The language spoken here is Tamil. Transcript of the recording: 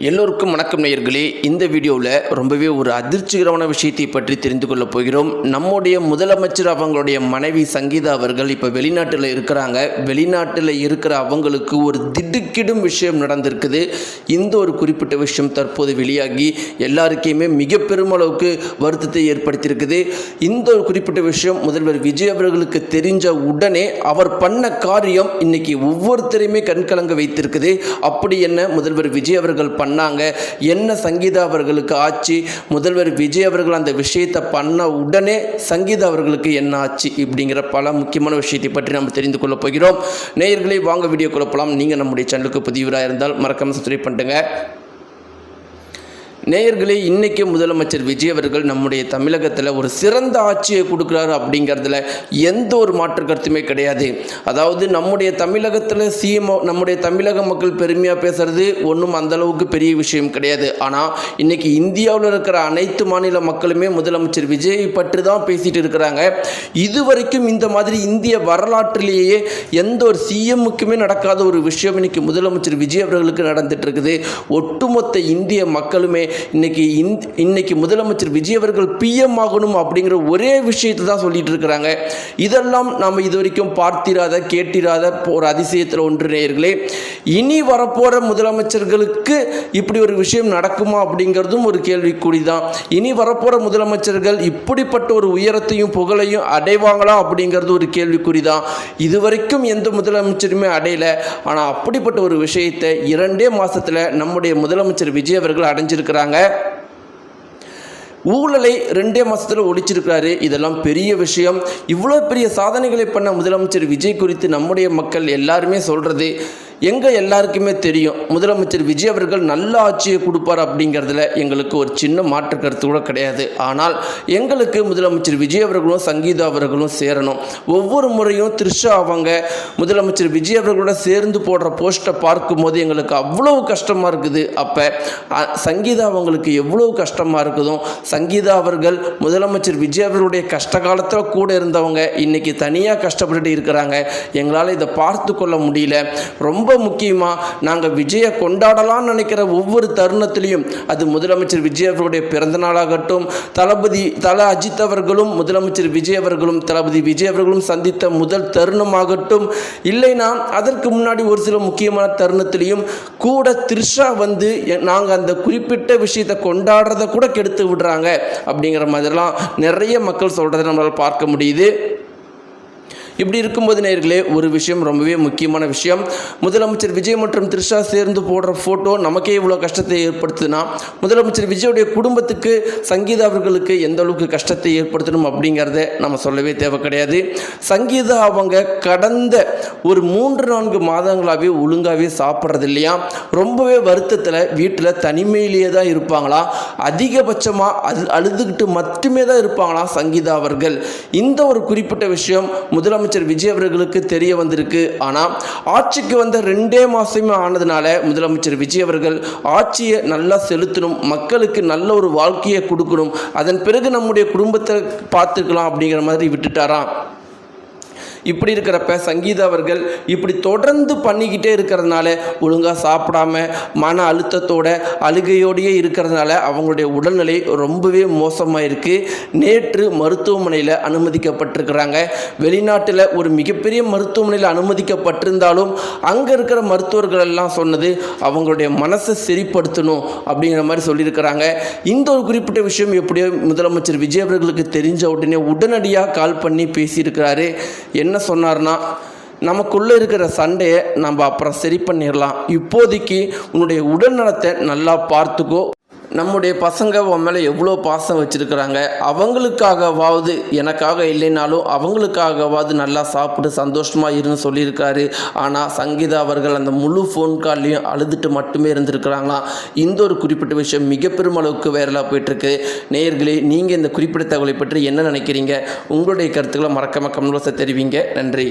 எல்லோருக்கும் வணக்கம் நேயர்களே. இந்த வீடியோவில் ரொம்பவே ஒரு அதிர்ச்சிகரமான விஷயத்தை பற்றி தெரிந்து கொள்ள போகிறோம். நம்முடைய முதலமைச்சர் அவங்களுடைய மனைவி சங்கீதா அவர்கள் இப்போ வெளிநாட்டில் இருக்கிறாங்க. வெளிநாட்டில் இருக்கிற அவங்களுக்கு ஒரு திடுக்கிடும் விஷயம் நடந்திருக்குது. இந்த ஒரு குறிப்பிட்ட விஷயம் தற்போது வெளியாகி எல்லாருக்கையுமே மிக பெருமளவுக்கு வருத்தத்தை ஏற்படுத்தியிருக்குது. இந்த ஒரு குறிப்பிட்ட விஷயம் முதல்வர் விஜய் அவர்களுக்கு தெரிஞ்ச உடனே அவர் பண்ண காரியம் இன்னைக்கு ஒவ்வொருத்தரையுமே கண்கலங்க வைத்திருக்குது. அப்படி என்ன முதல்வர் விஜய் அவர்கள் பண்ணாங்க, என்ன சங்கீதா அவர்களுக்கு ஆச்சு, முதல்வர் விஜய் அவர்கள் அந்த விஷயத்தை பண்ண உடனே சங்கீதா அவர்களுக்கு என்ன ஆச்சு, இப்படிங்கிற பல முக்கியமான விஷயத்தை பற்றி நம்ம தெரிந்து கொள்ள போகிறோம். நேயர்களே, வாங்க வீடியோக்குள்ள போகலாம். நீங்கள் நம்முடைய சேனலுக்கு புதியவராக இருந்தால் மறக்காம சப்ஸ்கிரைப் பண்ணுங்க. நேயர்களே, இன்றைக்கி முதலமைச்சர் விஜய் அவர்கள் நம்முடைய தமிழகத்தில் ஒரு சிறந்த ஆட்சியை கொடுக்குறாரு அப்படிங்கிறதுல எந்த ஒரு மாற்று கருத்துமே கிடையாது. அதாவது நம்முடைய தமிழகத்தில் நம்முடைய தமிழக மக்கள் பெருமையாக பேசுகிறது ஒன்றும் அந்தளவுக்கு பெரிய விஷயம் கிடையாது. ஆனால் இன்றைக்கி இந்தியாவில் இருக்கிற அனைத்து மாநில மக்களுமே முதலமைச்சர் விஜய் பற்றி தான் பேசிகிட்டு இருக்கிறாங்க. இதுவரைக்கும் இந்த மாதிரி இந்திய வரலாற்றிலேயே எந்த ஒரு சிஎம்முக்குமே நடக்காத ஒரு விஷயம் இன்றைக்கி முதலமைச்சர் விஜய் அவர்களுக்கு நடந்துட்டு இருக்குது. ஒட்டுமொத்த இந்திய மக்களுமே இன்னைக்கு முதலமைச்சர் விஜய் அவர்கள் பிஎம் ஆகணும் அப்படிங்கிற ஒரே விஷயத்தை தான் சொல்லிட்டு இருக்கிறாங்க. இதெல்லாம் நாம் இதுவரைக்கும் பார்த்திராத கேட்டிராத ஒரு அதிசயத்தில் ஒன்று நேயர்களே. இனி வரப்போற முதலமைச்சர்களுக்கு இப்படி ஒரு விஷயம் நடக்குமா அப்படிங்கிறதும் ஒரு கேள்விக்குறிதான். இனி வரப்போற முதலமைச்சர்கள் இப்படிப்பட்ட ஒரு உயரத்தையும் புகழையும் அடைவாங்களா அப்படிங்கிறது ஒரு கேள்விக்குறிதான். இதுவரைக்கும் எந்த முதலமைச்சருமே அடையல. ஆனால் அப்படிப்பட்ட ஒரு விஷயத்தை 2 மாசத்துல நம்முடைய முதலமைச்சர் விஜய் அவர்கள் அடைஞ்சிருக்கிறாங்க. ஊழலை 2 மாசத்துல ஒழிச்சிருக்கிறாரு. இதெல்லாம் பெரிய விஷயம். இவ்வளோ பெரிய சாதனைகளை பண்ண முதலமைச்சர் விஜய் குறித்து நம்முடைய மக்கள் எல்லாருமே சொல்றது எல்லாருக்குமே தெரியும். முதலமைச்சர் விஜய் அவர்கள் நல்ல ஆட்சியை கொடுப்பார் அப்படிங்கிறதுல எங்களுக்கு ஒரு சின்ன மாற்று கருத்து கூட கிடையாது. ஆனால் எங்களுக்கு முதலமைச்சர் விஜய் அவர்களும் சங்கீதா அவர்களும் சேரணும். ஒவ்வொரு முறையும் த்ரிஷா அவங்க முதலமைச்சர் விஜய் அவர்களோட சேர்ந்து போடுற போஸ்ட்டை பார்க்கும்போது எங்களுக்கு அவ்வளவு கஷ்டமாக இருக்குது. அப்போ சங்கீதா அவங்களுக்கு எவ்வளவு கஷ்டமாக இருக்குதோ, சங்கீதா அவர்கள் முதலமைச்சர் விஜய் அவர்களுடைய கஷ்ட காலத்தில் கூட இருந்தவங்க இன்னைக்கு தனியாக கஷ்டப்பட்டுட்டு இருக்கிறாங்க. எங்களால் இதை பார்த்து கொள்ள முடியல. ரொம்ப முக்கியமாக நாங்கள் விஜயை கொண்டாடலாம்னு நினைக்கிற ஒவ்வொரு தருணத்திலையும், அது முதலமைச்சர் விஜய் அவர்களுடைய பிறந்த நாளாகட்டும், தல அஜித் அவர்களும் முதலமைச்சர் விஜய் அவர்களும் தளபதி விஜய் அவர்களும் சந்தித்த முதல் தருணமாகட்டும், இல்லைனா அதற்கு முன்னாடி ஒரு சில முக்கியமான தருணத்திலையும் கூட த்ரிஷா வந்து நாங்கள் அந்த குறிப்பிட்ட விஷயத்தை கொண்டாடுறத கூட கெடுத்து விடுறாங்க அப்படிங்கிற மாதிரிலாம் நிறைய மக்கள் சொல்கிறத நம்மளால் பார்க்க முடியுது. இப்படி இருக்கும்போது நேயர்களே, ஒரு விஷயம் ரொம்பவே முக்கியமான விஷயம். முதலமைச்சர் விஜய் மற்றும் த்ரிஷா சேர்ந்து போடுற ஃபோட்டோ நமக்கே இவ்வளோ கஷ்டத்தை ஏற்படுத்துனா, முதலமைச்சர் விஜயோடைய குடும்பத்துக்கு சங்கீதா அவர்களுக்கு எந்த அளவுக்கு கஷ்டத்தை ஏற்படுத்தணும் அப்படிங்கிறத நம்ம சொல்லவே தேவை கிடையாது. சங்கீதா அவங்க கடந்த ஒரு 3-4 மாதங்களாகவே ஒழுங்காகவே சாப்பிட்றது இல்லையா, ரொம்பவே வருத்தத்தில் வீட்டில் தனிமையிலேயே தான் இருப்பாங்களா, அதிகபட்சமாக அழுதுகிட்டு மட்டுமே தான் இருப்பாங்களா சங்கீதா அவர்கள். இந்த ஒரு குறிப்பிட்ட விஷயம் முதலமைச்சர் விஜய் அவர்களுக்கு தெரிய வந்திருக்கு. ஆனால் ஆட்சிக்கு வந்த 2 மாசமே ஆனதுனால முதலமைச்சர் விஜய் அவர்கள் ஆட்சியை நல்லா செலுத்தணும், மக்களுக்கு நல்ல ஒரு வாழ்க்கையை கொடுக்கணும், அதன் பிறகு நம்முடைய குடும்பத்தை பார்த்துக்கலாம் அப்படிங்கிற மாதிரி விட்டுட்டாராம். இப்படி இருக்கிறப்ப சங்கீதா அவர்கள் இப்படி தொடர்ந்து பண்ணிக்கிட்டே இருக்கிறதுனால, ஒழுங்காக சாப்பிடாம மன அழுத்தத்தோட அழுகையோடையே இருக்கிறதுனால அவங்களுடைய உடல்நிலை ரொம்பவே மோசமாக இருக்குது. நேற்று மருத்துவமனையில் அனுமதிக்கப்பட்டிருக்கிறாங்க. வெளிநாட்டில் ஒரு மிகப்பெரிய மருத்துவமனையில் அனுமதிக்கப்பட்டிருந்தாலும் அங்கே இருக்கிற மருத்துவர்கள் எல்லாம் சொன்னது அவங்களுடைய மனசை சரிப்படுத்தணும் அப்படிங்கிற மாதிரி சொல்லியிருக்கிறாங்க. இந்த ஒரு குறிப்பிட்ட விஷயம் எப்படியோ முதலமைச்சர் விஜய் அவர்களுக்கு தெரிஞ்ச உடனே உடனடியாக கால் பண்ணி பேசியிருக்கிறாரு. என்ன சொன்னார்னா, நமக்குள்ளே இருக்கிற சண்டையை நம்ம அப்புறம் சரி பண்ணிடலாம், இப்போதைக்கு உன்னுடைய உடல் நலத்தை நல்லா பார்த்துக்கோ, நம்முடைய பசங்க உன் மேலே எவ்வளோ பாசம் வச்சுருக்கிறாங்க, அவங்களுக்காகவாவது எனக்காக இல்லைனாலும் அவங்களுக்காகவாது நல்லா சாப்பிட்டு சந்தோஷமாக இருன்னு சொல்லியிருக்காரு. ஆனால் சங்கீதா அவர்கள் அந்த முழு ஃபோன் கால்லையும் அழுதுட்டு மட்டுமே இருந்திருக்கிறாங்களாம். இந்த ஒரு குறிப்பிட்ட விஷயம் மிக பெருமளவுக்கு வைரலாக போயிட்டுருக்கு. நேயர்களே, நீங்கள் இந்த குறிப்பிட்ட தகவலை பற்றி என்ன நினைக்கிறீங்க? உங்களுடைய கருத்துக்களை மறக்காம கமெண்ட் பாக்ஸில் தெரிவிங்க. நன்றி.